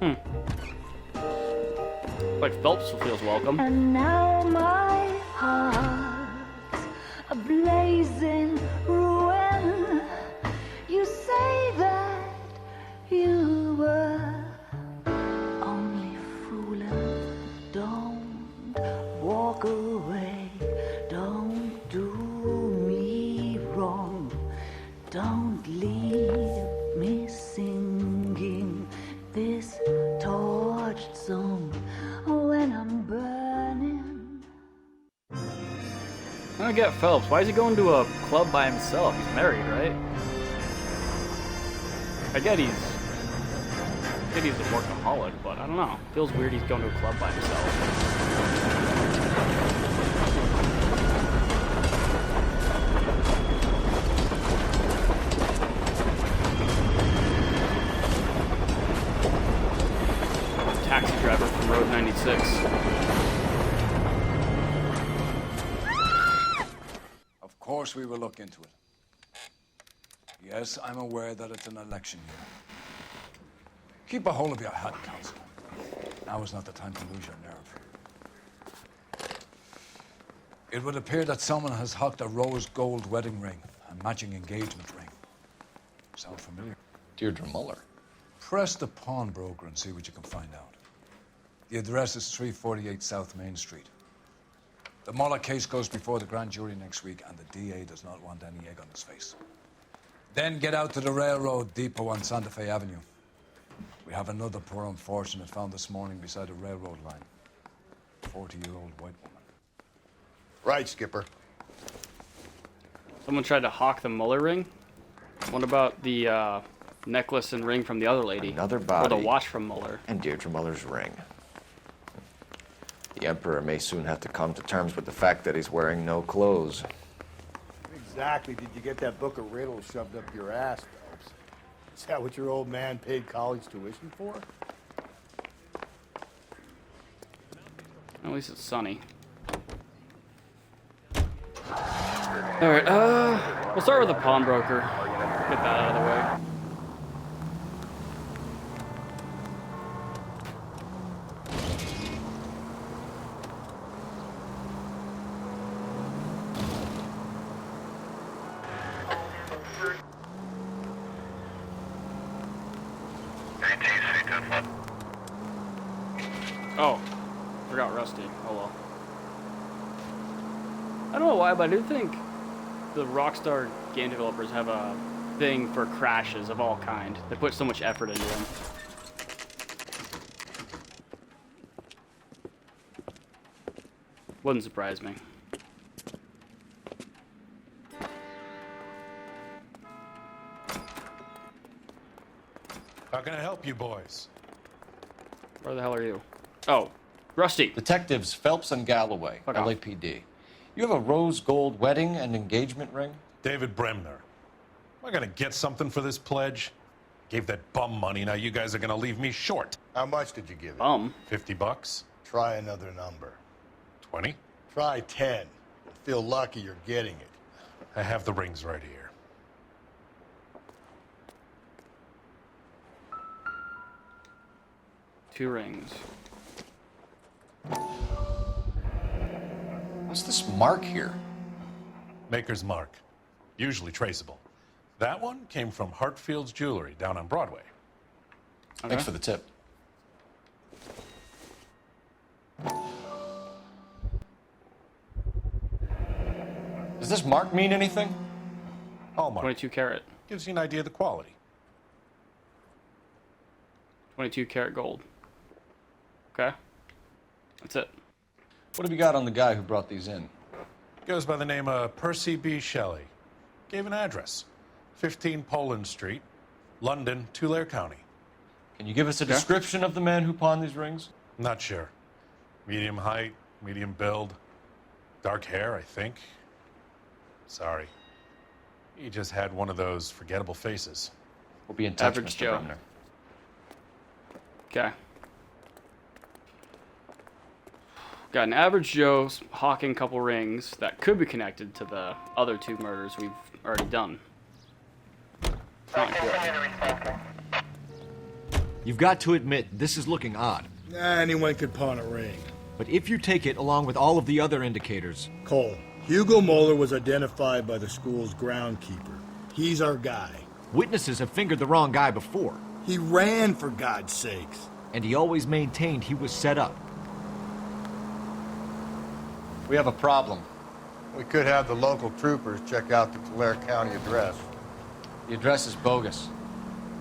Hmm. Like Phelps feels welcome. And now my heart's a blazing ruin. You say that you were only fooling. Don't walk away. Don't do me wrong. Don't leave me singing this torched song when I'm burning. I don't get Phelps. Why is he going to a club by himself? He's married, right? I get he's a workaholic, but I don't know. Feels weird he's going to a club by himself. Taxi driver from Road 96. Of course we will look into it. Yes, I'm aware that it's an election year. Keep a hold of your head, Counselor. Now is not the time to lose your nerve. It would appear that someone has hocked a rose gold wedding ring and matching engagement ring. Sound familiar? Deirdre Muller. Press the pawnbroker and see what you can find out. The address is 348 South Main Street. The Muller case goes before the grand jury next week, and the DA does not want any egg on his face. Then get out to the railroad depot on Santa Fe Avenue. We have another poor unfortunate found this morning beside a railroad line. 40-year-old white woman. Right, Skipper. Someone tried to hawk the Muller ring. What about the necklace and ring from the other lady? Another body. Or the watch from Muller. And Deirdre Muller's ring. The Emperor may soon have to come to terms with the fact that he's wearing no clothes. Exactly. Did you get that book of riddles shoved up your ass, Phelps? Is that what your old man paid college tuition for? At least it's sunny. Alright, we'll start with the pawnbroker. Get that out of the way. Oh, forgot Rusty. Oh well. I don't know why, but I do think the Rockstar game developers have a thing for crashes of all kind. They put so much effort into them. Wouldn't surprise me. How can I help you boys? Where the hell are you? Oh, Rusty. Detectives Phelps and Galloway, Fuck off. LAPD. You have a rose gold wedding and engagement ring? David Bremner. Am I gonna get something for this pledge? Gave that bum money, now you guys are gonna leave me short. How much did you give it? $50? Try another number. 20? Try 10. Feel lucky you're getting it. I have the rings right here. Two rings. What's this mark here? Maker's mark. Usually traceable. That one came from Hartfield's Jewelry down on Broadway. Okay. Thanks for the tip. Does this mark mean anything? Hallmark. 22 karat. Gives you an idea of the quality. 22 karat gold. Okay. That's it. What have you got on the guy who brought these in? Goes by the name of Percy B. Shelley. Gave an address. 15 Poland Street, London, Tulare County. Can you give us a description of the man who pawned these rings? Not sure. Medium height, medium build. Dark hair, I think. Sorry. He just had one of those forgettable faces. We'll be in touch, Average Mr. Joe. Bremner. Okay. Got an average Joe hawking a couple rings that could be connected to the other two murders we've already done. Not good. You've got to admit, this is looking odd. Anyone could pawn a ring. But if you take it along with all of the other indicators... Cole, Hugo Moeller was identified by the school's groundkeeper. He's our guy. Witnesses have fingered the wrong guy before. He ran, for God's sakes. And he always maintained he was set up. We have a problem. We could have the local troopers check out the Tulare County address. The address is bogus.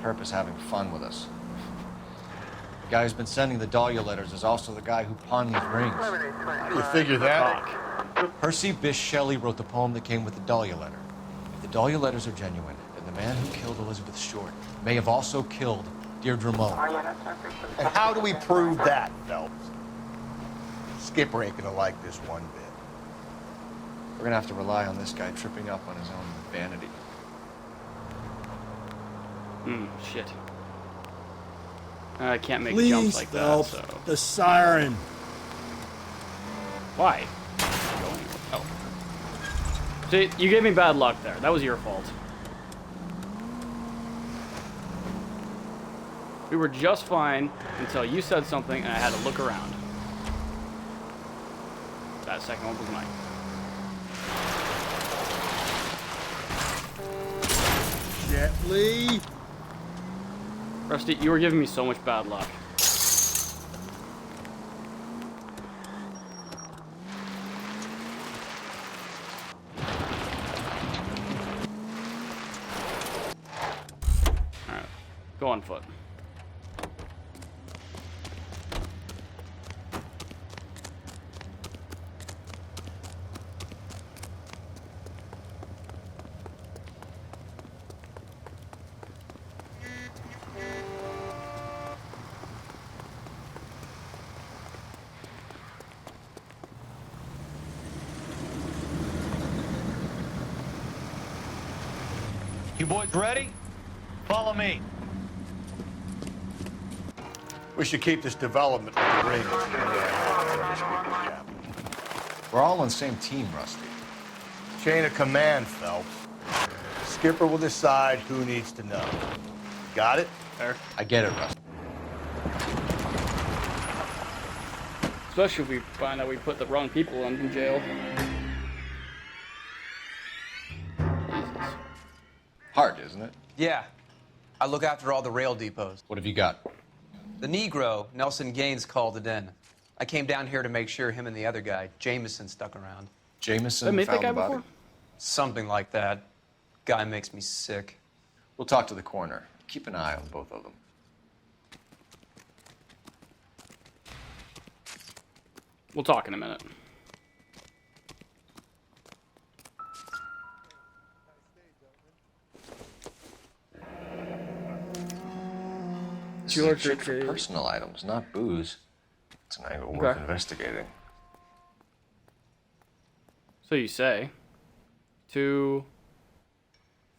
Perp is having fun with us. The guy who's been sending the Dahlia letters is also the guy who pawned these rings. How do you figure that? Percy Bysshe Shelley wrote the poem that came with the Dahlia letter. If the Dahlia letters are genuine, then the man who killed Elizabeth Short may have also killed Deirdre Mullen. And how do we prove that, Phelps? Skipper ain't gonna like this one bit. We're gonna have to rely on this guy tripping up on his own vanity. Shit. I can't make Please, jumps like Phelps, that, so... the siren. Why? Oh. See, you gave me bad luck there. That was your fault. We were just fine until you said something and I had to look around. That second one was mine. Gently. Rusty, you were giving me so much bad luck. Alright, go on foot. You boys ready? Follow me. We should keep this development with the ring. We're all on the same team, Rusty. Chain of command, Phelps. Skipper will decide who needs to know. Got it? There. I get it, Rusty. Especially if we find out we put the wrong people in jail. Jesus. Hard, isn't it? Yeah. I look after all the rail depots. What have you got? The Negro, Nelson Gaines, called it in. I came down here to make sure him and the other guy, Jameson, stuck around. Jameson Did I meet that found guy the body? before? Something like that. Guy makes me sick. We'll talk to the coroner. Keep an eye on both of them. We'll talk in a minute. This is a chick for personal items, not booze. It's an angle worth investigating. So you say. 2,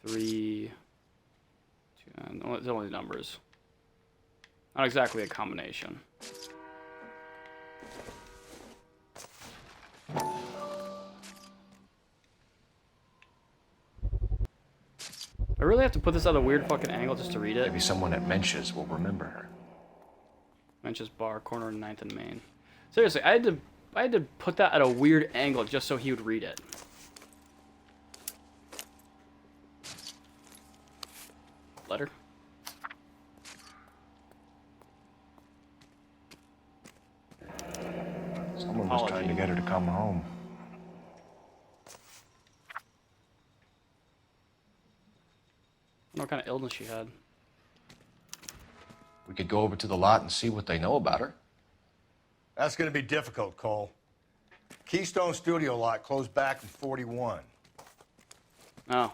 3, 2, no, it's only numbers. Not exactly a combination. I really have to put this at a weird fucking angle just to read it. Maybe someone at Mensch's will remember her. Mensch's bar, corner 9th and Main. Seriously, I had to put that at a weird angle just so he would read it. Letter. Someone was trying to get her to come home. I don't know what kind of illness she had. We could go over to the lot and see what they know about her. That's gonna be difficult, Cole. Keystone Studio lot closed back in 41. Oh.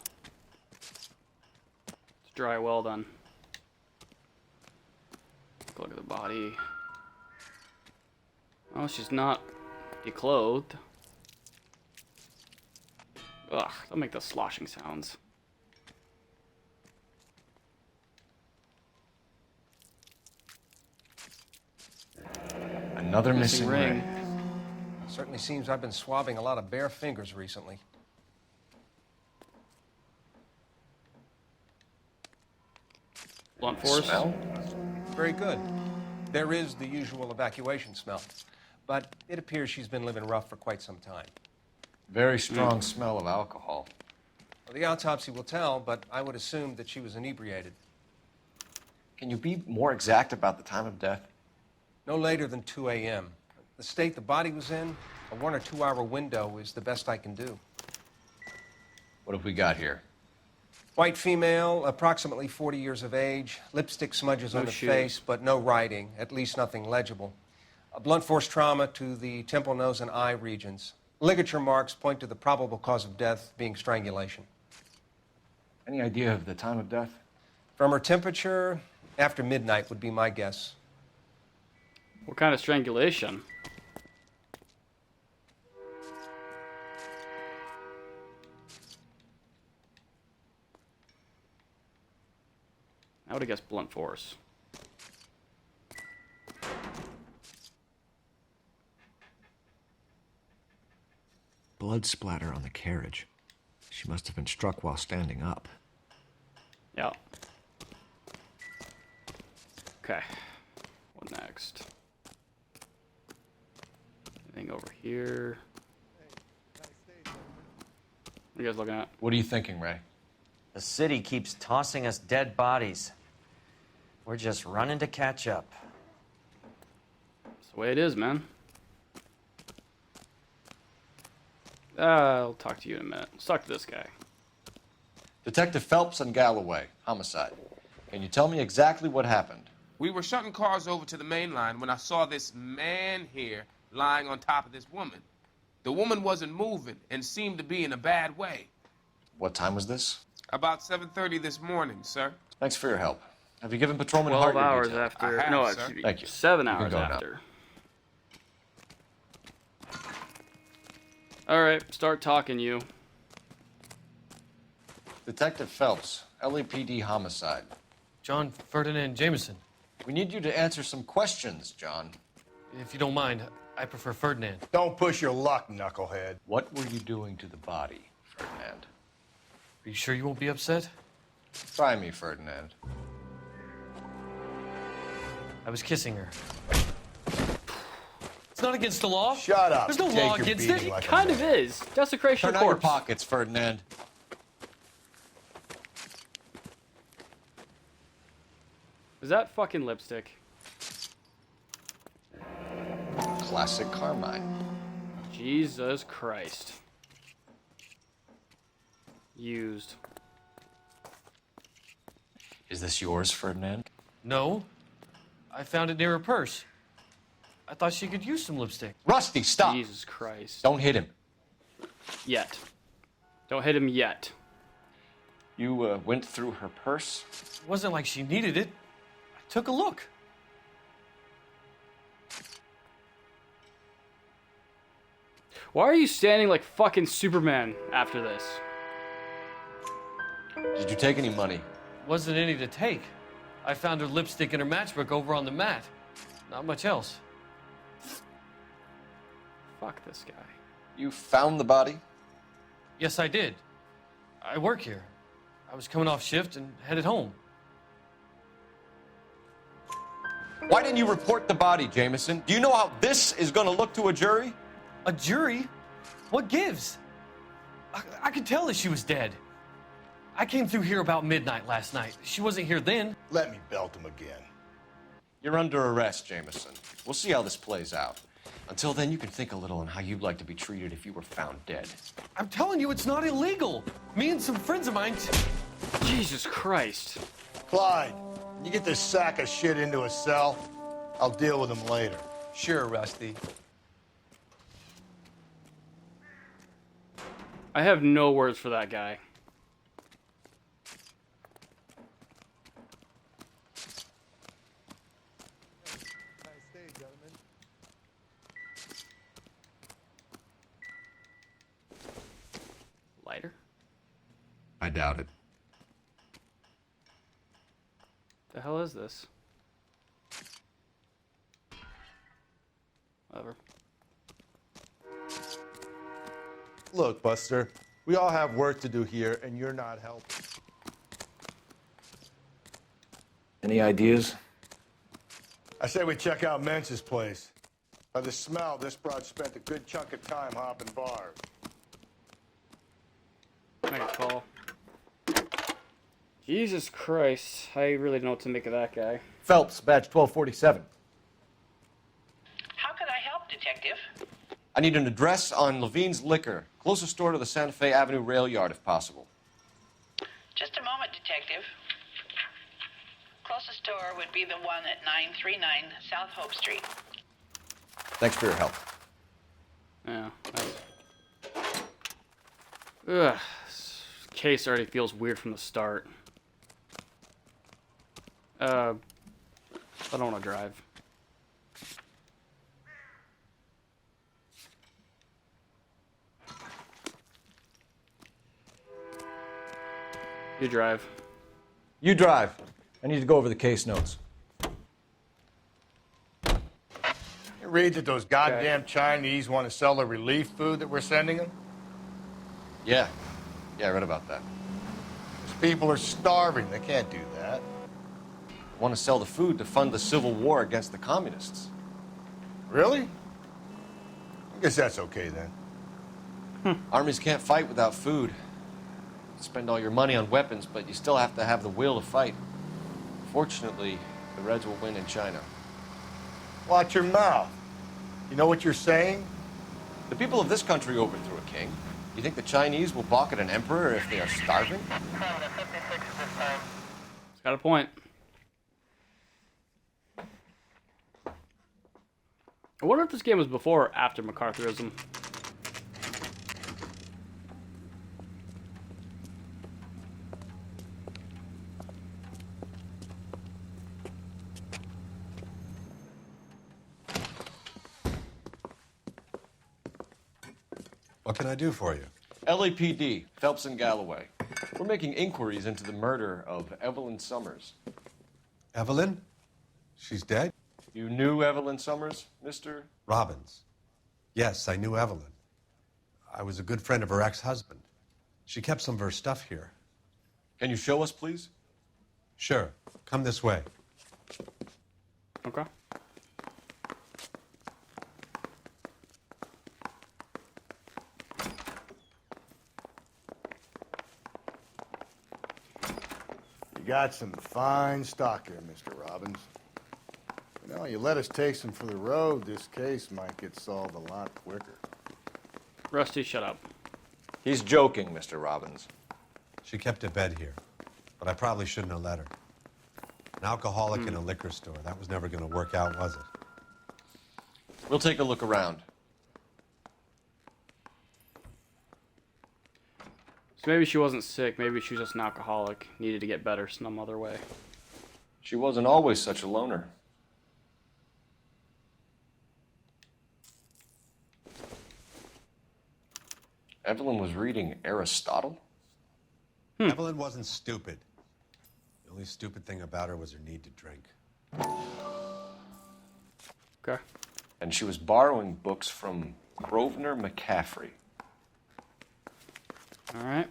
It's dry well done. Look at the body. Oh, she's not declothed. Ugh, they'll make the sloshing sounds. Another missing ring. Certainly seems I've been swabbing a lot of bare fingers recently. Blunt force. Smell? Very good. There is the usual evacuation smell, but it appears she's been living rough for quite some time. Very strong smell of alcohol. Well, the autopsy will tell, but I would assume that she was inebriated. Can you be more exact about the time of death? No later than 2 a.m. The state the body was in, a 1 or 2 hour window is the best I can do. What have we got here? White female, approximately 40 years of age, lipstick smudges on the face, but no writing, at least nothing legible. A blunt force trauma to the temple, nose, and eye regions. Ligature marks point to the probable cause of death being strangulation. Any idea of the time of death? From her temperature, after midnight would be my guess. What kind of strangulation? I would have guessed blunt force. Blood splatter on the carriage. She must have been struck while standing up. Yeah. Okay. What next? Anything over here? What are you guys looking at? What are you thinking, Ray? The city keeps tossing us dead bodies. We're just running to catch up. That's the way it is, man. I'll talk to you in a minute. Let's talk to this guy. Detective Phelps and Galloway, homicide. Can you tell me exactly what happened? We were shutting cars over to the main line when I saw this man here lying on top of this woman. The woman wasn't moving and seemed to be in a bad way. What time was this? About 7:30 this morning, sir. Thanks for your help. Have you given Patrolman 12 Hart your hours details? after. I have, No, sir. excuse me. Thank you. 7 You can hours go now. after. All right, start talking, you. Detective Phelps, LAPD homicide. John Ferdinand Jameson. We need you to answer some questions, John. If you don't mind, I prefer Ferdinand. Don't push your luck, knucklehead. What were you doing to the body, Ferdinand? Are you sure you won't be upset? Try me, Ferdinand. I was kissing her. It's not against the law. Shut up. There's no Take law your against beating it. like a Kind of man. is. Desecration Turn of out your corpse. pockets, Ferdinand. Is that fucking lipstick? Classic Carmine. Jesus Christ. Used. Is this yours, Ferdinand? No. I found it near her purse. I thought she could use some lipstick. Rusty, stop! Jesus Christ. Don't hit him. Yet. Don't hit him yet. You went through her purse? It wasn't like she needed it. I took a look. Why are you standing like fucking Superman after this? Did you take any money? Wasn't any to take. I found her lipstick and her matchbook over on the mat. Not much else. Fuck this guy. You found the body? Yes, I did. I work here. I was coming off shift and headed home. Why didn't you report the body, Jameson? Do you know how this is going to look to a jury? A jury? What gives? I could tell that she was dead. I came through here about midnight last night. She wasn't here then. Let me belt him again. You're under arrest, Jameson. We'll see how this plays out. Until then, you can think a little on how you'd like to be treated if you were found dead. I'm telling you, it's not illegal. Me and some friends of mine... Jesus Christ. Clyde, you get this sack of shit into a cell. I'll deal with him later. Sure, Rusty. I have no words for that guy. Lighter? I doubt it. The hell is this? Whatever. Look, Buster, we all have work to do here, and you're not helping. Any ideas? I say we check out Mentz's place. By the smell, this broad spent a good chunk of time hopping bars. Make a call. Jesus Christ. I really don't know what to make of that guy. Phelps, badge 1247. How can I help, Detective? I need an address on Levine's Liquor. Closest store to the Santa Fe Avenue rail yard, if possible. Just a moment, Detective. Closest store would be the one at 939 South Hope Street. Thanks for your help. Yeah. Ugh. This case already feels weird from the start. I don't want to drive. You drive. You drive. I need to go over the case notes. You read that those goddamn Chinese want to sell the relief food that we're sending them? Yeah. Yeah, I read about that. Those people are starving. They can't do that. I want to sell the food to fund the civil war against the communists. Really? I guess that's okay then. Armies can't fight without food. You spend all your money on weapons, but you still have to have the will to fight. Fortunately, the Reds will win in China. Watch your mouth. You know what you're saying? The people of this country overthrew a king. You think the Chinese will balk at an emperor if they are starving? It's got a point. I wonder if this game was before or after McCarthyism. What can I do for you? LAPD, Phelps and Galloway. We're making inquiries into the murder of Evelyn Summers. Evelyn? She's dead? You knew Evelyn Summers, Mr. Robbins. Yes, I knew Evelyn. I was a good friend of her ex-husband. She kept some of her stuff here. Can you show us, please? Sure. Come this way. Okay. You got some fine stock here, Mr. Robbins. You know, you let us take some for the road, this case might get solved a lot quicker. Rusty, shut up. He's joking, Mr. Robbins. She kept a bed here, but I probably shouldn't have let her. An alcoholic in a liquor store. That was never going to work out, was it? We'll take a look around. So maybe she wasn't sick. Maybe she was just an alcoholic. Needed to get better some other way. She wasn't always such a loner. Evelyn was reading Aristotle? Evelyn wasn't stupid. The only stupid thing about her was her need to drink. Okay. And she was borrowing books from Grosvenor McCaffrey. All right.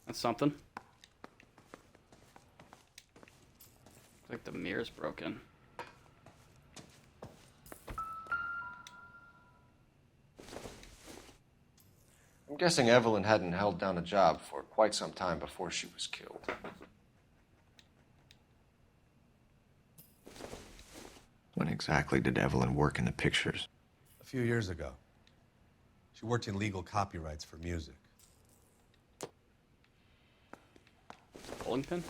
That's something. Looks like the mirror's broken. I'm guessing Evelyn hadn't held down a job for quite some time before she was killed. When exactly did Evelyn work in the pictures? A few years ago. She worked in legal copyrights for music. Bowling pin?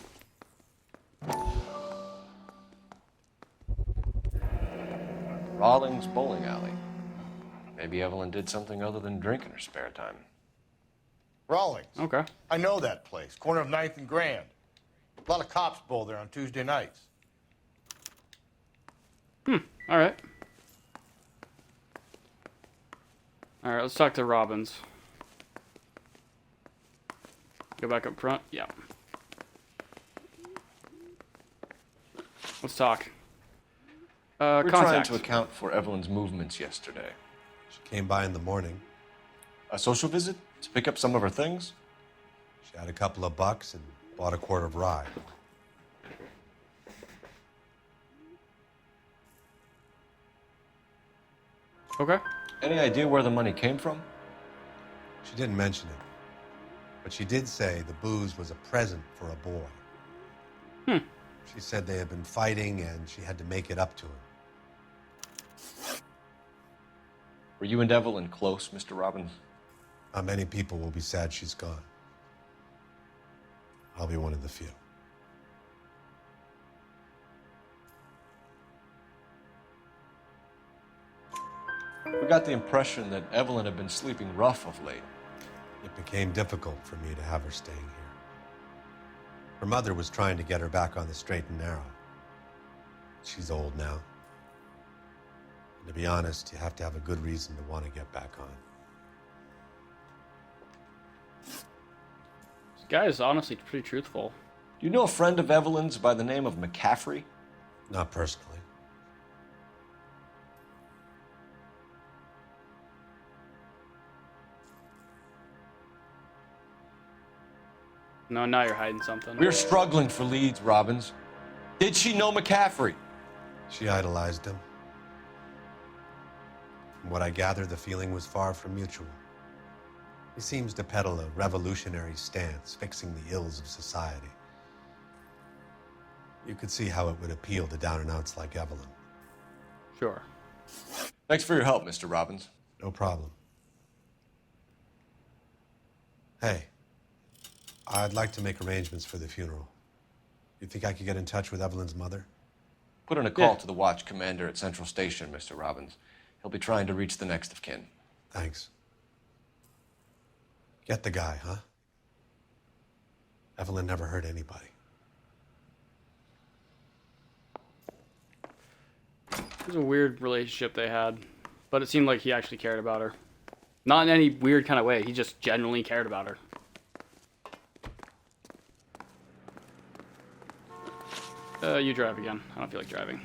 Rawlings Bowling Alley. Maybe Evelyn did something other than drink in her spare time. Rawlings. Okay. I know that place. Corner of 9th and Grand. A lot of cops bowl there on Tuesday nights. All right. All right, let's talk to Robbins. Go back up front. Yeah. Let's talk. We're trying Contact. to account for Evelyn's movements yesterday. She came by in the morning. A social visit? To pick up some of her things? She had a couple of bucks and bought a quart of rye. Okay. Any idea where the money came from? She didn't mention it. But she did say the booze was a present for a boy. She said they had been fighting and she had to make it up to him. Were you and Evelyn close, Mr. Robbins? Many people will be sad she's gone. I'll be one of the few. We got the impression that Evelyn had been sleeping rough of late. It became difficult for me to have her staying here. Her mother was trying to get her back on the straight and narrow. She's old now. And to be honest, you have to have a good reason to want to get back on. This guy is honestly pretty truthful. Do you know a friend of Evelyn's by the name of McCaffrey? Not personally. No, now you're hiding something. We're struggling for leads, Robbins. Did she know McCaffrey? She idolized him. From what I gather, the feeling was far from mutual. He seems to peddle a revolutionary stance, fixing the ills of society. You could see how it would appeal to down-and-outs like Evelyn. Sure. Thanks for your help, Mr. Robbins. No problem. Hey, I'd like to make arrangements for the funeral. You think I could get in touch with Evelyn's mother? Put in a call to the watch commander at Central Station, Mr. Robbins. He'll be trying to reach the next of kin. Thanks. Get the guy, huh? Evelyn never hurt anybody. It was a weird relationship they had, but it seemed like he actually cared about her. Not in any weird kind of way. He just genuinely cared about her. You drive again. I don't feel like driving.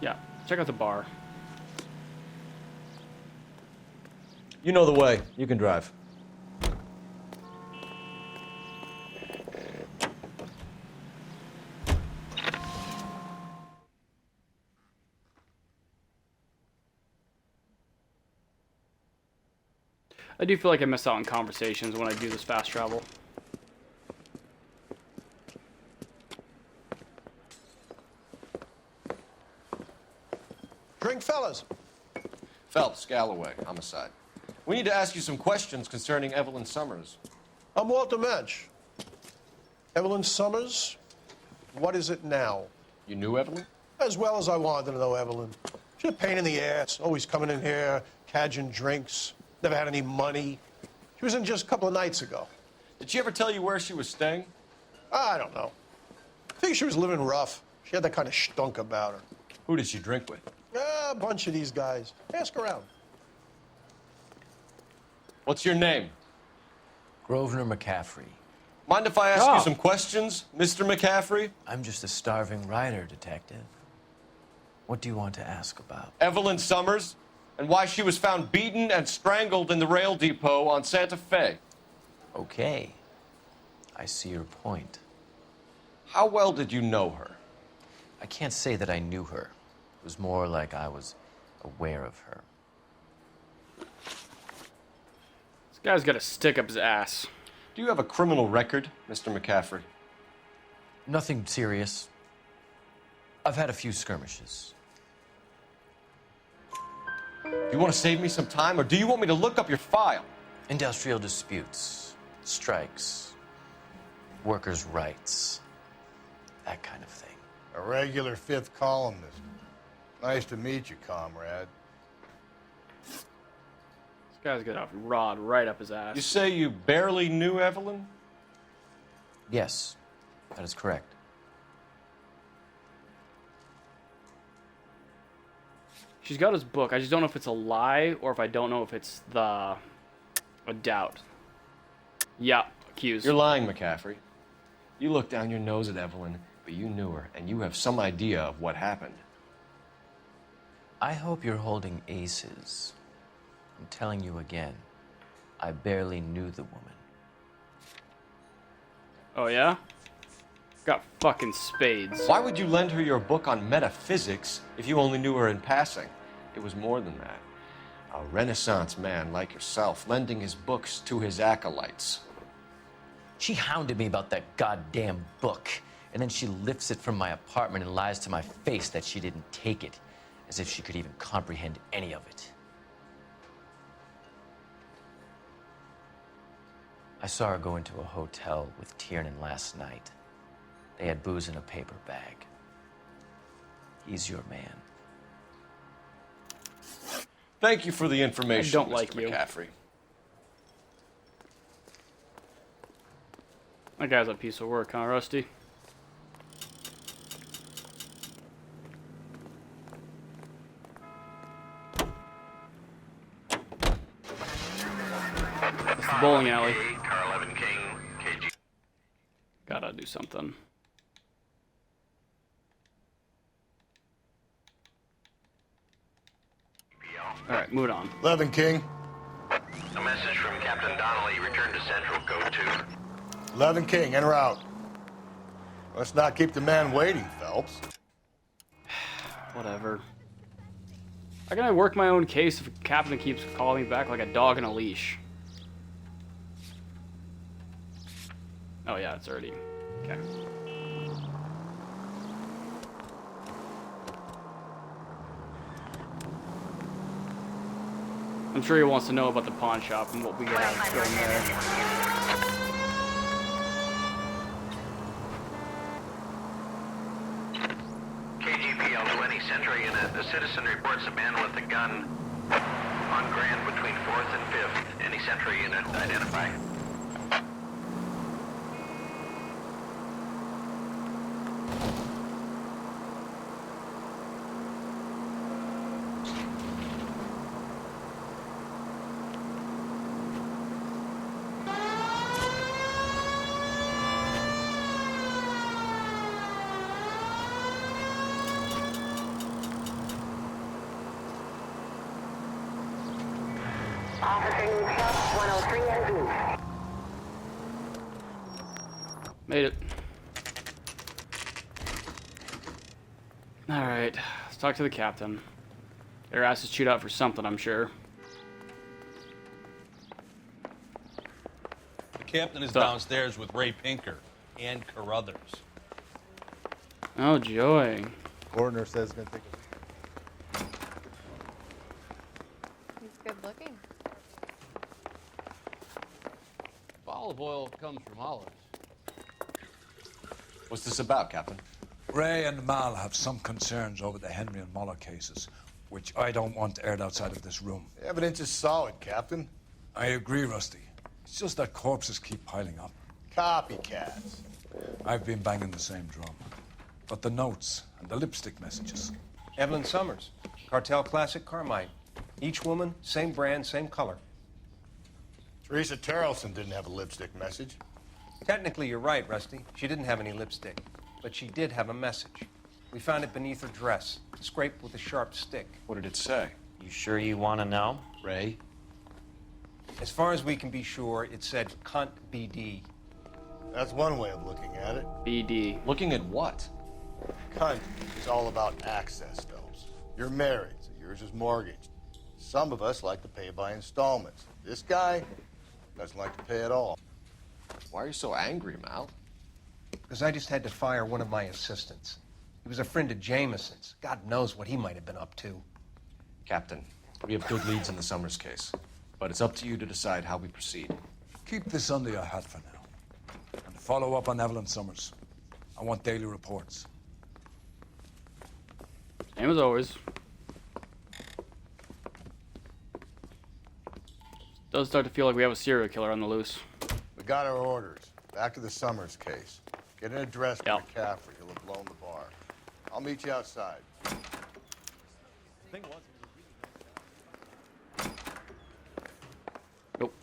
Yeah, check out the bar. You know the way. You can drive. I do feel like I miss out on conversations when I do this fast travel. Drink, fellas. Phelps, Galloway, homicide. We need to ask you some questions concerning Evelyn Summers. I'm Walter Mensch. Evelyn Summers, what is it now? You knew Evelyn? As well as I wanted to know Evelyn. She's a pain in the ass, always coming in here, cadging drinks, never had any money. She was in just a couple of nights ago. Did she ever tell you where she was staying? I don't know. I think she was living rough. She had that kind of stunk about her. Who did she drink with? A bunch of these guys. Ask around. What's your name? Grosvenor McCaffrey. Mind if I ask you some questions, Mr. McCaffrey? I'm just a starving writer, detective. What do you want to ask about? Evelyn Summers, and why she was found beaten and strangled in the rail depot on Santa Fe. Okay. I see your point. How well did you know her? I can't say that I knew her. It was more like I was aware of her. This guy's got a stick up his ass. Do you have a criminal record, Mr. McCaffrey? Nothing serious. I've had a few skirmishes. Do you want to save me some time, or do you want me to look up your file? Industrial disputes, strikes, workers' rights, that kind of thing. A regular fifth columnist. Nice to meet you, comrade. This guy's got a rod right up his ass. You say you barely knew Evelyn? Yes, that is correct. She's got his book. I just don't know if it's a lie or if I don't know if it's a doubt. Yeah, accused. You're lying, McCaffrey. You looked down your nose at Evelyn, but you knew her, and you have some idea of what happened. I hope you're holding aces. I'm telling you again, I barely knew the woman. Oh, yeah? Got fucking spades. Why would you lend her your book on metaphysics if you only knew her in passing? It was more than that. A Renaissance man like yourself lending his books to his acolytes. She hounded me about that goddamn book, and then she lifts it from my apartment and lies to my face that she didn't take it, as if she could even comprehend any of it. I saw her go into a hotel with Tiernan last night. They had booze in a paper bag. He's your man. Thank you for the information, I don't Mr. like you. McCaffrey. That guy's a piece of work, huh, Rusty? It's the bowling alley. Gotta do something. Alright, move it on. 11 King. A message from Captain Donnelly. Return to Central. Code 2. 11 King, en route. Let's not keep the man waiting, Phelps. Whatever. How can I work my own case if a captain keeps calling me back like a dog in a leash? Oh yeah, it's already... Okay. I'm sure he wants to know about the pawn shop and what we have going there. KGPL to any Central unit. The citizen reports a man with a gun on Grand between 4th and 5th. Any Central unit identify. Made it. Alright, let's talk to the captain. Their ass is chewed out for something, I'm sure. The captain is downstairs with Ray Pinker and Carruthers. Oh, joy. Coroner says it's going to take He's good looking. Olive oil comes from olives. What's this about, Captain? Ray and Mal have some concerns over the Henry and Muller cases, which I don't want aired outside of this room. The evidence is solid, Captain. I agree, Rusty. It's just that corpses keep piling up. Copycats. I've been banging the same drum. But the notes and the lipstick messages. Evelyn Summers, Cartel Classic Carmine. Each woman, same brand, same color. Teresa Terrelson didn't have a lipstick message. Technically, you're right, Rusty. She didn't have any lipstick, but she did have a message. We found it beneath her dress, scraped with a sharp stick. What did it say? You sure you want to know? Ray? As far as we can be sure, it said cunt BD. That's one way of looking at it. BD. Looking at what? Cunt is all about access, Phelps. You're married, so yours is mortgaged. Some of us like to pay by installments. This guy doesn't like to pay at all. Why are you so angry, Mal? Because I just had to fire one of my assistants. He was a friend of Jameson's. God knows what he might have been up to. Captain, we have good leads in the Summers case, but it's up to you to decide how we proceed. Keep this under your hat for now. And follow up on Evelyn Summers. I want daily reports. Same as always. Does start to feel like we have a serial killer on the loose. We got our orders. Back to the Summers case. Get an address for McCaffrey. He'll have blown the bar. I'll meet you outside. Nope.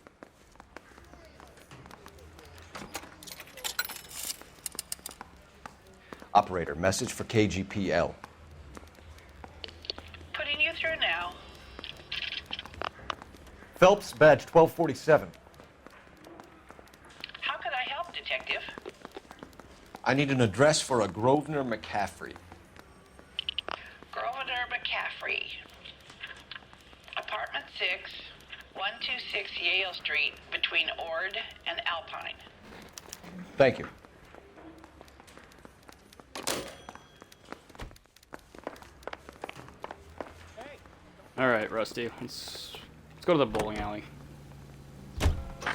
Operator, message for KGPL. Putting you through now. Phelps, badge 1247. How could I help, Detective? I need an address for a Grosvenor McCaffrey. Grosvenor McCaffrey. Apartment 6, 126 Yale Street, between Ord and Alpine. Thank you. All right, Rusty. Let's go to the bowling alley.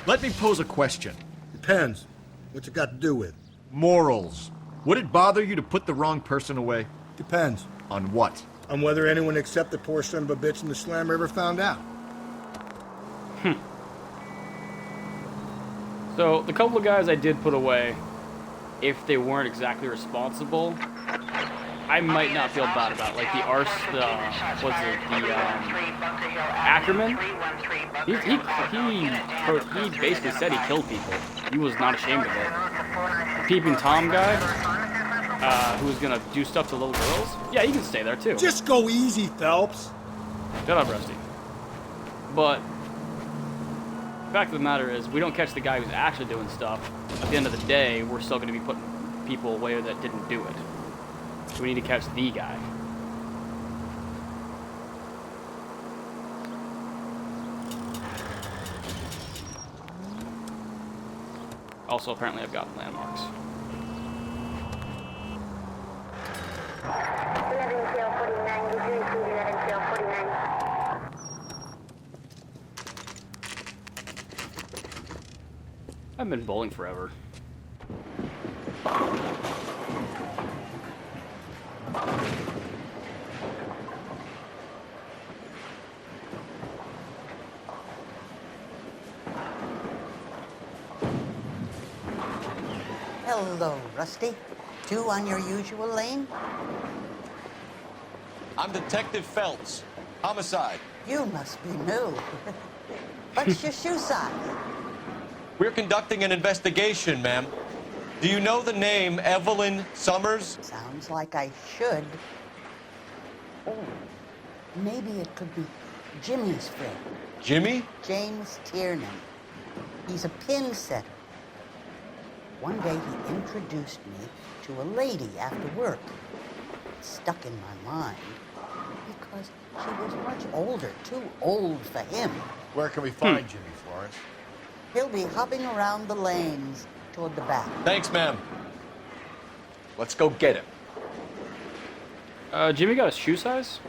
Let me pose a question. Depends. What's it got to do with? Morals. Would it bother you to put the wrong person away? Depends. On what? On whether anyone except the poor son of a bitch in the slammer ever found out. So, the couple of guys I did put away, if they weren't exactly responsible, I might not feel bad about it. Like the Ackerman? He basically said he killed people. He was not ashamed of it. The Peeping Tom guy, who was gonna do stuff to little girls, yeah, he can stay there too. Just go easy, Phelps. Shut up, Rusty. But the fact of the matter is, we don't catch the guy who's actually doing stuff. At the end of the day, we're still going to be putting people away that didn't do it. So we need to catch the guy. Also, apparently I've got landmarks. I've been bowling forever. Hello, Rusty. Two on your usual lane? I'm Detective Phelps. Homicide. You must be new. What's your shoe size? We're conducting an investigation, ma'am. Do you know the name Evelyn Summers? Sounds like I should. Oh, maybe it could be Jimmy's friend. Jimmy? James Tiernan. He's a pin setter. One day he introduced me to a lady after work. It stuck in my mind because she was much older, too old for him. Where can we find Jimmy, Florence? He'll be hopping around the lanes toward the back. Thanks, ma'am. Let's go get him. Jimmy got a shoe size?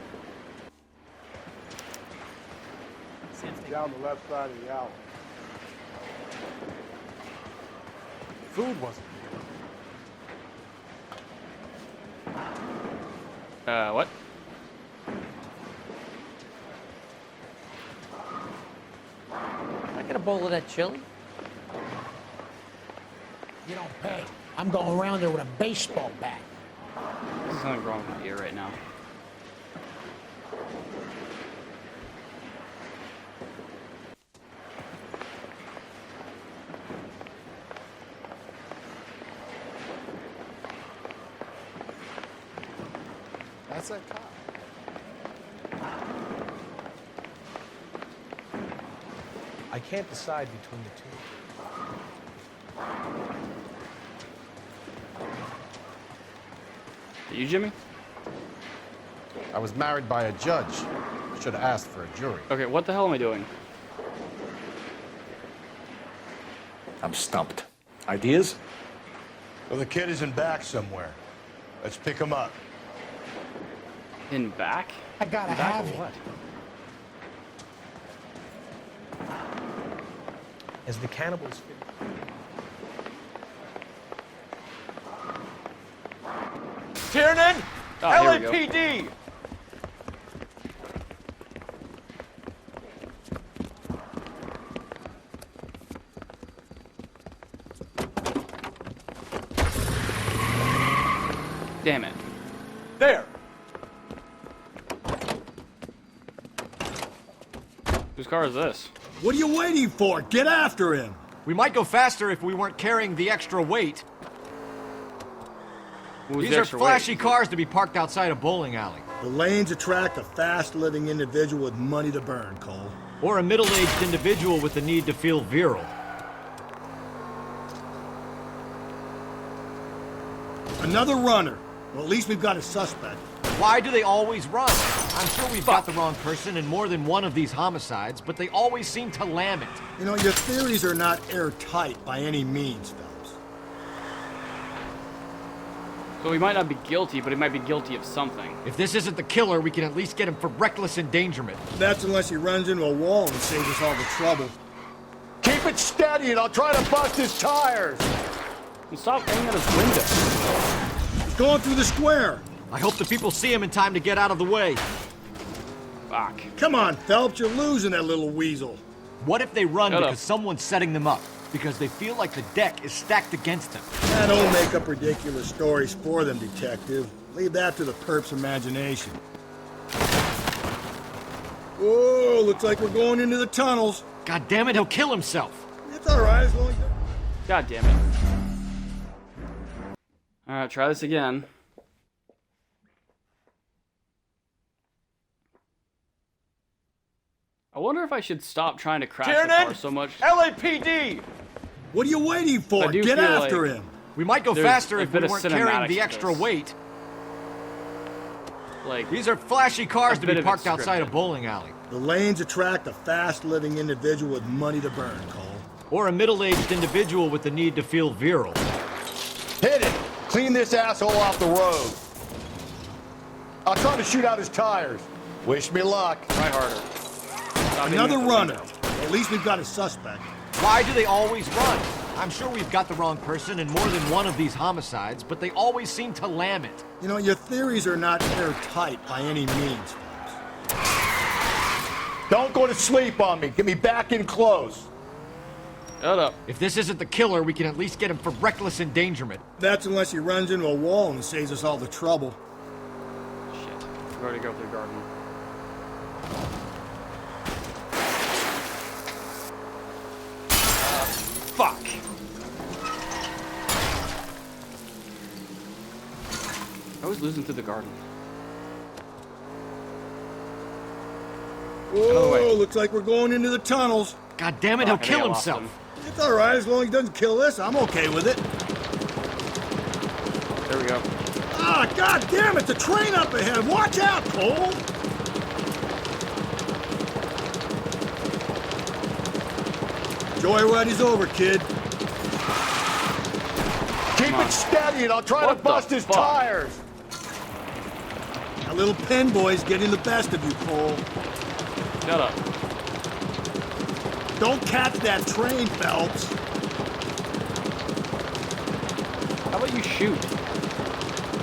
Down the left side of the alley. Food wasn't What? Can I get a bowl of that chili? You don't pay. I'm going around there with a baseball bat. There's something wrong with my ear right now. That's that cop. I can't decide between the two. You, Jimmy? I was married by a judge. Should have asked for a jury. Okay, what the hell am I doing? I'm stumped. Ideas? Well, the kid is in back somewhere. Let's pick him up. In back? I gotta In back have of it. what? As the cannibals Tiernan! Oh, here we go. LAPD! Damn it. There! Whose car is this? What are you waiting for? Get after him! We might go faster if we weren't carrying the extra weight. Who's These the are extra flashy weight? cars to be parked outside a bowling alley. The lanes attract a fast-living individual with money to burn, Cole. Or a middle-aged individual with the need to feel virile. Another runner. Well, at least we've got a suspect. Why do they always run? I'm sure we've got the wrong person in more than one of these homicides, but they always seem to lam it. You know, your theories are not airtight by any means, Phelps. So he might not be guilty, but he might be guilty of something. If this isn't the killer, we can at least get him for reckless endangerment. That's unless he runs into a wall and saves us all the trouble. Keep it steady and I'll try to bust his tires. And stop aiming at his window. He's going through the square. I hope the people see him in time to get out of the way. Fuck. Come on, Phelps, you're losing that little weasel. What if they run because someone's setting them up? Because they feel like the deck is stacked against them. Don't make up ridiculous stories for them, detective. Leave that to the perp's imagination. Whoa, looks like we're going into the tunnels. God damn it, he'll kill himself. It's all right as long as... God damn it. Alright, try this again. I wonder if I should stop trying to crash the car so much. LAPD! What are you waiting for? I do Get feel after like him. We might go there's faster a if we bit of weren't carrying cinematics the to extra this. weight. Like, These are flashy cars a to bit be of parked it's outside a scripted. bowling alley. The lanes attract a fast-living individual with money to burn, Cole. Or a middle-aged individual with the need to feel virile. Hit it! Clean this asshole off the road. I'll try to shoot out his tires. Wish me luck. try harder. Stop aiming Another at the runner. window. At least we've got a suspect. Why do they always run? I'm sure we've got the wrong person in more than one of these homicides, but they always seem to lam it. You know, your theories are not airtight by any means, Phelps. Don't go to sleep on me. Get me back in close. Shut up. If this isn't the killer, we can at least get him for reckless endangerment. That's unless he runs into a wall and saves us all the trouble. Shit. We've already go through the garden. Fuck. I was losing through the garden. Whoa, looks like we're going into the tunnels. God damn it, he'll kill himself. It's all right, as long as he doesn't kill us, I'm okay with it. There we go. Ah, god damn it, the train up ahead. Watch out, Cole. Joyride's over, kid. Keep it steady and I'll try What to bust the his fuck? tires. That little pen boy's getting the best of you, Cole. Shut up. Don't catch that train, Phelps. How about you shoot?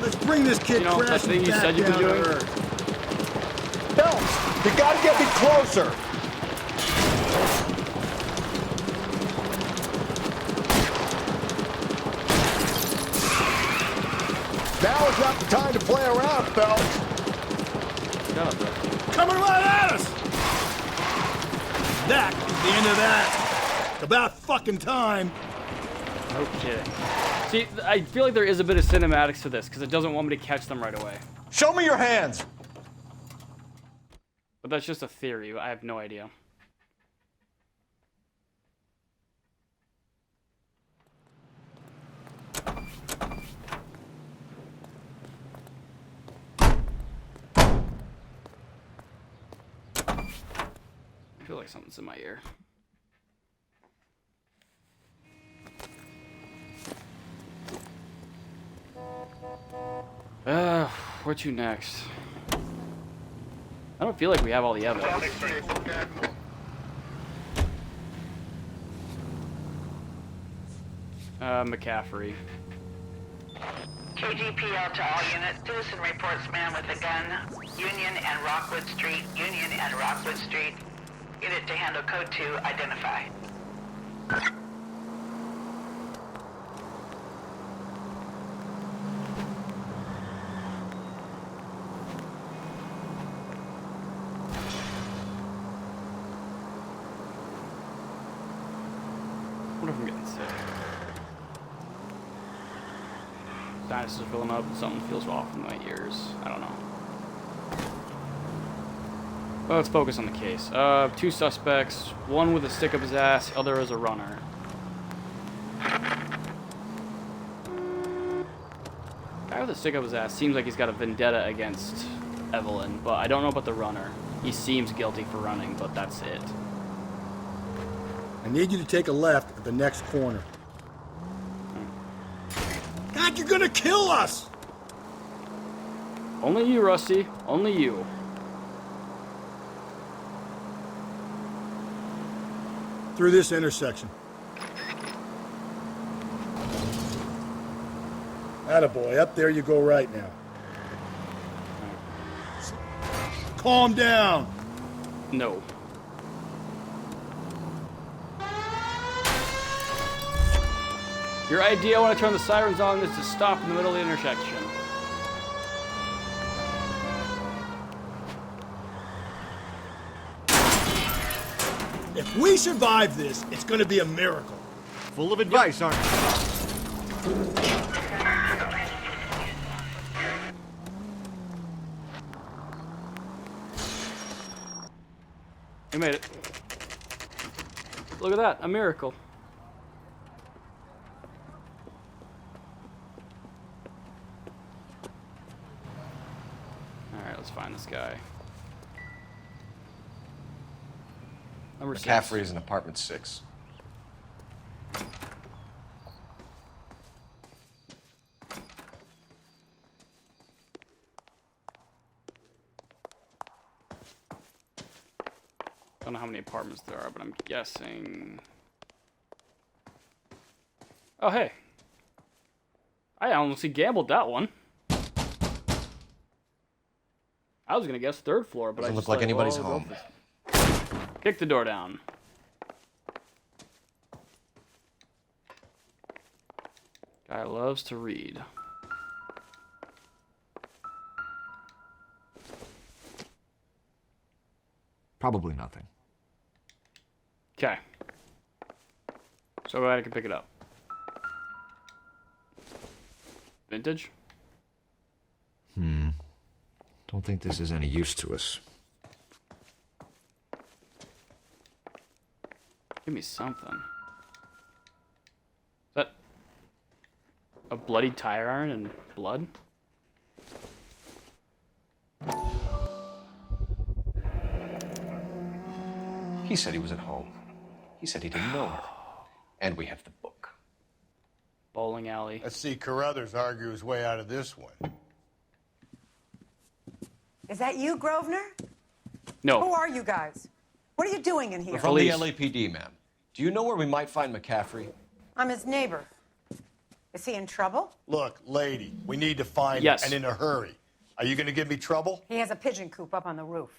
Let's bring this kid You know, that crashing thing you back said you'd be down to doing? earth. Phelps, you gotta get me closer. Now is not the time to play around, Phelps. Shut up, bro. Coming right at us! That is the end of that. It's about fucking time. No kidding. See, I feel like there is a bit of cinematics to this because it doesn't want me to catch them right away. Show me your hands. But that's just a theory. I have no idea. I feel like something's in my ear. Where to next? I don't feel like we have all the evidence. McCaffrey. KGPL to all units. Citizen reports man with a gun. Union and Rockwood Street. Union and Rockwood Street. Unit to handle code 2. Identify. I wonder if I'm getting sick. Sinuses are filling up, something feels off in my ears. I don't know. Well, let's focus on the case. 2 suspects, one with a stick up his ass, other is a runner. the stick up his ass seems like he's got a vendetta against Evelyn, but I don't know about the runner. He seems guilty for running, but that's it. I need you to take a left at the next corner. God, you're gonna kill us! Only you, Rusty. Only you. Through this intersection. Attaboy, up there you go right now. Calm down. No. Your idea when I turn the sirens on is to stop in the middle of the intersection. If we survive this, it's gonna be a miracle. Full of advice, aren't you? We made it. Look at that, a miracle. Alright, let's find this guy. Number 6. McCaffrey is in apartment 6. Don't know how many apartments there are, but I'm guessing. Oh, hey. I honestly gambled that one. I was gonna guess 3rd floor, but Doesn't I look just like thought, anybody's well, home. Kick the door down. Guy loves to read. Probably nothing. Okay. So glad I can pick it up. Vintage? Don't think this is any use to us. Give me something. Is that a bloody tire iron and blood? He said he was at home. He said he didn't know her. And we have the book. Bowling alley. Let's see Carruthers argue his way out of this one. Is that you, Grosvenor? No. Who are you guys? What are you doing in here? We're from the LAPD, ma'am. Do you know where we might find McCaffrey? I'm his neighbor. Is he in trouble? Look, lady, we need to find Yes. him, and in a hurry. Are you gonna give me trouble? He has a pigeon coop up on the roof.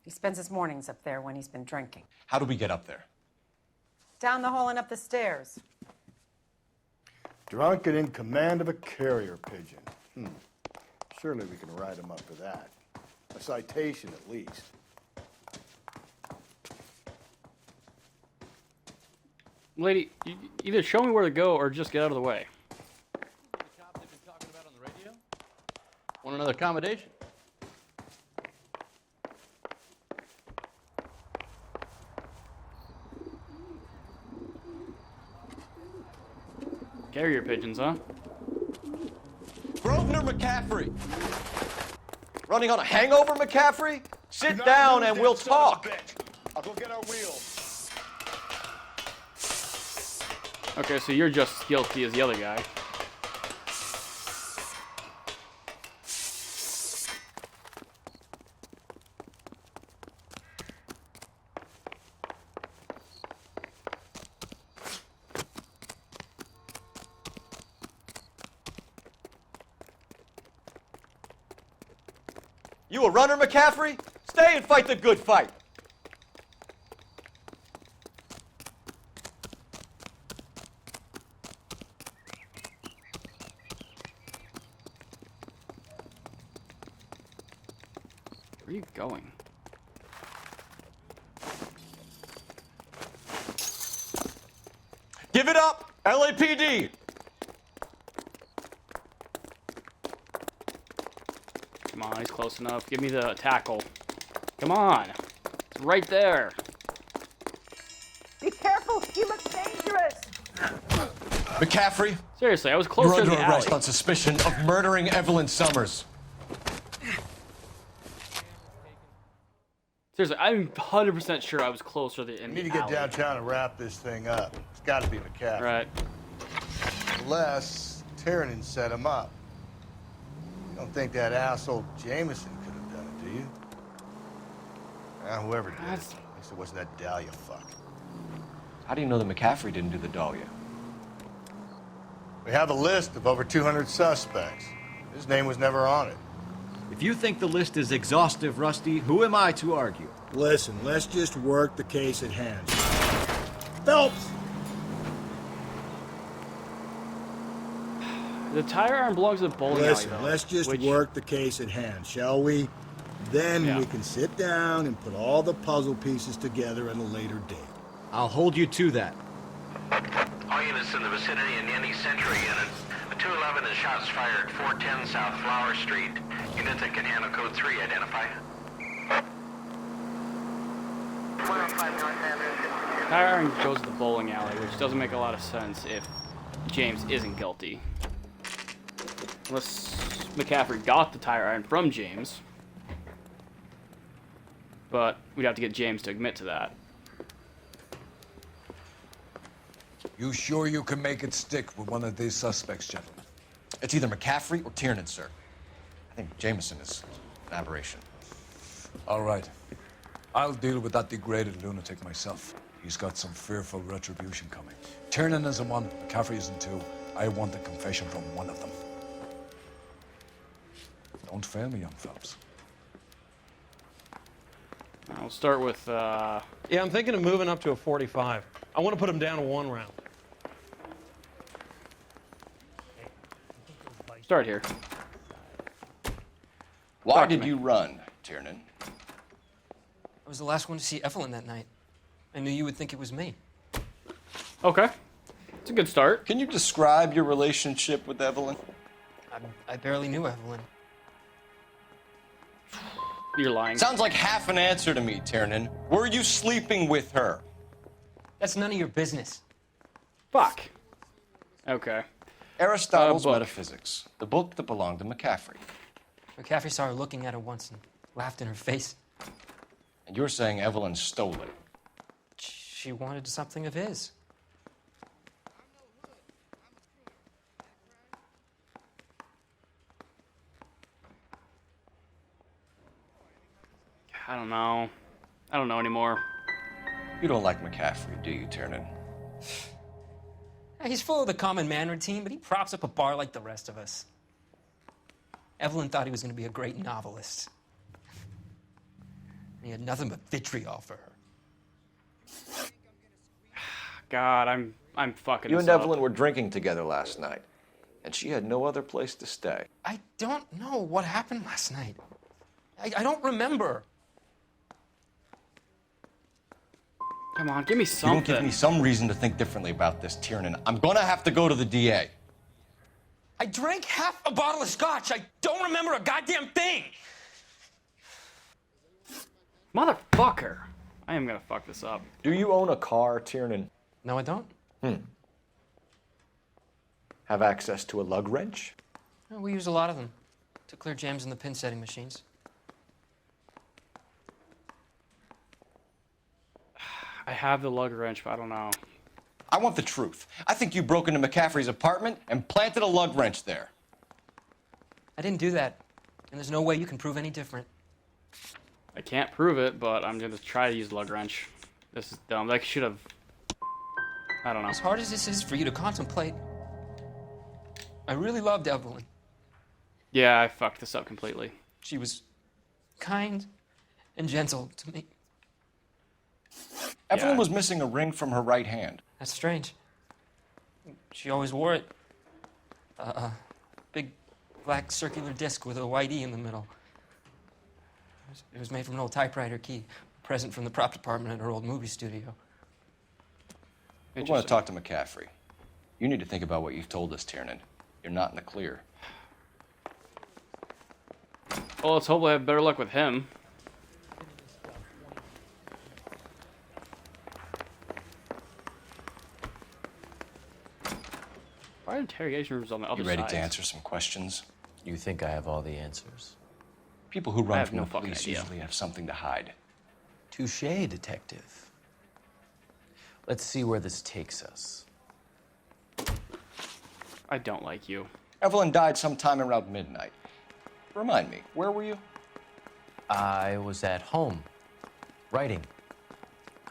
He spends his mornings up there when he's been drinking. How do we get up there? Down the hall and up the stairs. Drunk and in command of a carrier pigeon. Surely we can write him up for that. A citation at least. Lady, you either show me where to go or just get out of the way. Want another accommodation? Carrier pigeons, huh? Grosvenor McCaffrey! Running on a hangover, McCaffrey? Sit down and we'll talk. I'll go get our wheels. Okay, so you're just as guilty as the other guy. You a runner, McCaffrey? Stay and fight the good fight. Where are you going? Give it up, LAPD! Come on, he's close enough. Give me the tackle. Come on. It's right there. Be careful. He looks dangerous. McCaffrey? Seriously, I was close You're to under the arrest alley. on suspicion of murdering Evelyn Summers. Seriously, I'm 100% sure I was closer to the We alley. need to get downtown and wrap this thing up. It's got to be McCaffrey. Right. Unless Tiernan set him up. You don't think that asshole Jameson could have done it, do you? Whoever did it. At least it wasn't that Dahlia fuck. How do you know that McCaffrey didn't do the Dahlia? We have a list of over 200 suspects. His name was never on it. If you think the list is exhaustive, Rusty, who am I to argue? Listen, let's just work the case at hand. Phelps! The tire iron belongs to the bowling Listen, alley, though. let's just which- work the case at hand, shall we? Then we can sit down and put all the puzzle pieces together at a later date. I'll hold you to that. All units in the vicinity in any Century unit. A 211 is shots fired, 410 South Flower Street. Unit that can handle code 3, identify. 105 North Avenue. Tire iron goes to the bowling alley, which doesn't make a lot of sense if James isn't guilty. Unless McCaffrey got the tire iron from James. But we'd have to get James to admit to that. You sure you can make it stick with one of these suspects, gentlemen? It's either McCaffrey or Tiernan, sir. I think Jameson is an aberration. All right. I'll deal with that degraded lunatic myself. He's got some fearful retribution coming. Tiernan isn't one, McCaffrey isn't two. I want a confession from one of them. Don't fail me, young Phelps. I'll start with, Yeah, I'm thinking of moving up to a 45. I want to put him down to 1 round. Start here. Why did you run, Tiernan? I was the last one to see Evelyn that night. I knew you would think it was me. Okay. It's a good start. Can you describe your relationship with Evelyn? I barely knew Evelyn. You're lying. Sounds like half an answer to me, Tiernan. Were you sleeping with her? That's none of your business. Fuck. Okay. Aristotle's book. Metaphysics, the book that belonged to McCaffrey. McCaffrey saw her looking at her once and laughed in her face. And you're saying Evelyn stole it. She wanted something of his. I don't know. I don't know anymore. You don't like McCaffrey, do you, Tiernan? He's full of the common man routine, but he props up a bar like the rest of us. Evelyn thought he was going to be a great novelist. And he had nothing but vitriol for her. God, I'm fucking You this and up. Evelyn were drinking together last night, and she had no other place to stay. I don't know what happened last night. I don't remember. Come on, give me You something. don't give me some reason to think differently about this, Tiernan. I'm gonna have to go to the DA. I drank half a bottle of scotch. I don't remember a goddamn thing. Motherfucker. I am gonna fuck this up. Do you own a car, Tiernan? No, I don't. Have access to a lug wrench? We use a lot of them to clear jams in the pin setting machines. I have the lug wrench, but I don't know. I want the truth. I think you broke into McCaffrey's apartment and planted a lug wrench there. I didn't do that, and there's no way you can prove any different. I can't prove it, but I'm gonna try to use the lug wrench. This is dumb. I should have. I don't know. As hard as this is for you to contemplate, I really loved Evelyn. Yeah, I fucked this up completely. She was kind and gentle to me. Evelyn was missing a ring from her right hand. That's strange. She always wore it. Big black circular disc with a white E in the middle. It was made from an old typewriter key, a present from the prop department at her old movie studio. We want to talk to McCaffrey. You need to think about what you've told us, Tiernan. You're not in the clear. Well, let's hope I have better luck with him. interrogation room's on the other You side. ready to answer some questions? You think I have all the answers? People who I run have from no the fucking police idea. usually have something to hide. Touché, detective. Let's see where this takes us. I don't like you. Evelyn died sometime around midnight. Remind me, where were you? I was at home, writing.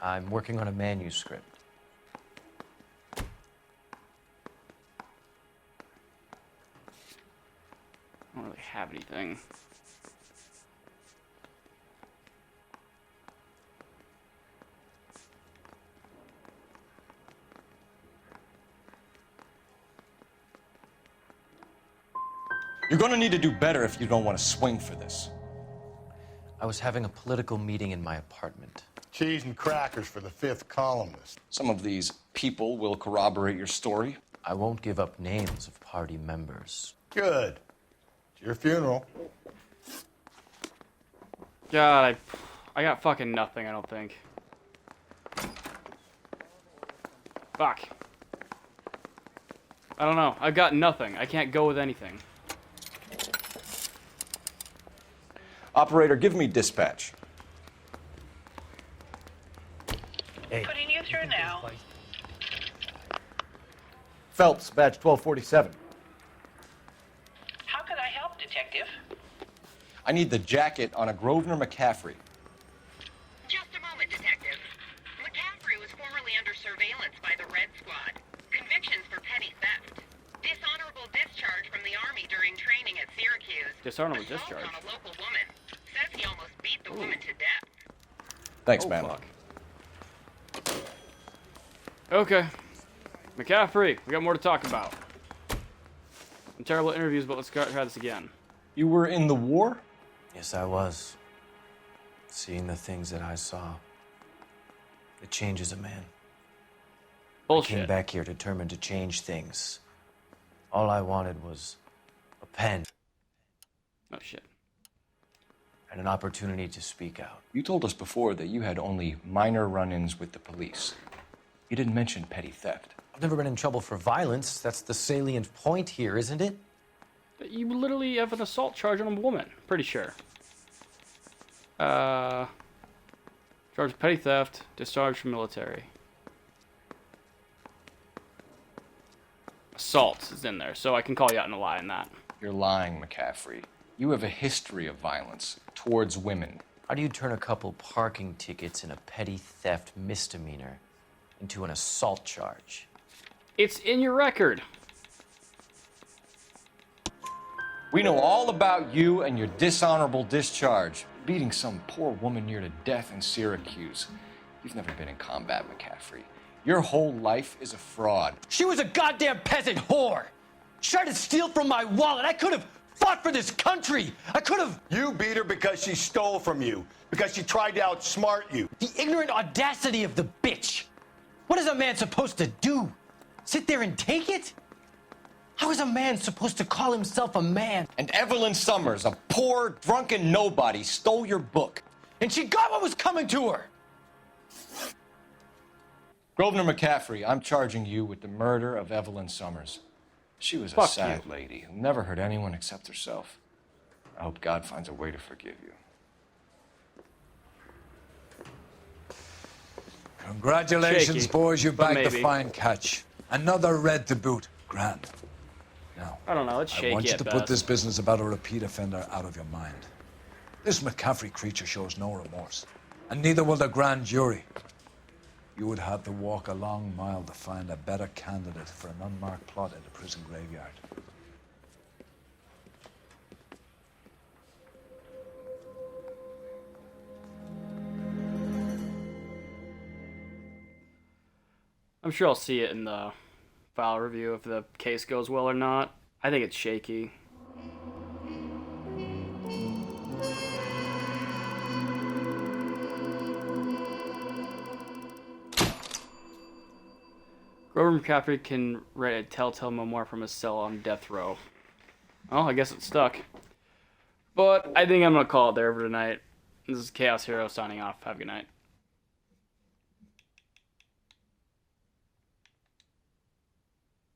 I'm working on a manuscript. I don't really have anything. You're gonna need to do better if you don't want to swing for this. I was having a political meeting in my apartment. Cheese and crackers for the 5th columnist. Some of these people will corroborate your story. I won't give up names of party members. Good. It's your funeral. God, I got fucking nothing, I don't think. Fuck. I don't know. I've got nothing. I can't go with anything. Operator, give me dispatch. Putting you through now. Phelps, badge 1247. How can I help, Detective? I need the jacket on a Grosvenor McCaffrey. Just a moment, Detective. McCaffrey was formerly under surveillance by the Red Squad. Convictions for petty theft. Dishonorable discharge from the Army during training at Syracuse. Dishonorable Assault discharge. on a local woman. Says he almost beat the woman to death. Thanks, Oh, man. fuck. Okay. McCaffrey, we got more to talk about. Some terrible interviews, but let's try this again. You were in the war? Yes, I was. Seeing the things that I saw. It changes a man. Bullshit. I came back here determined to change things. All I wanted was a pen. Oh, shit. And an opportunity to speak out. You told us before that you had only minor run-ins with the police. You didn't mention petty theft. I've never been in trouble for violence. That's the salient point here, isn't it? You literally have an assault charge on a woman. Pretty sure. Charge of petty theft, discharge from military. Assault is in there, so I can call you out in a lie in that. You're lying, McCaffrey. You have a history of violence towards women. How do you turn a couple parking tickets and a petty theft misdemeanor into an assault charge? It's in your record. We know all about you and your dishonorable discharge. Beating some poor woman near to death in Syracuse. You've never been in combat, McCaffrey. Your whole life is a fraud. She was a goddamn peasant whore! She tried to steal from my wallet. I could have fought for this country. I could have... You beat her because she stole from you. Because she tried to outsmart you. The ignorant audacity of the bitch. What is a man supposed to do? Sit there and take it? How is a man supposed to call himself a man? And Evelyn Summers, a poor, drunken nobody, stole your book. And she got what was coming to her. Grosvenor McCaffrey, I'm charging you with the murder of Evelyn Summers. She was a Fuck sad you. lady who never hurt anyone except herself. I hope God finds a way to forgive you. Congratulations, Shaky, boys. You but bagged a maybe. fine catch. Another red to boot. Grand. Now, I don't know, it's shaky I want you at to best. put this business about a repeat offender out of your mind. This McCaffrey creature shows no remorse, and neither will the grand jury. You would have to walk a long mile to find a better candidate for an unmarked plot in the prison graveyard. I'm sure I'll see it in the file review if the case goes well or not. I think it's shaky. Grover McCaffrey can write a telltale memoir from his cell on death row. Well, I guess it's stuck. But I think I'm going to call it there for tonight. This is Chaos Hero signing off. Have a good night.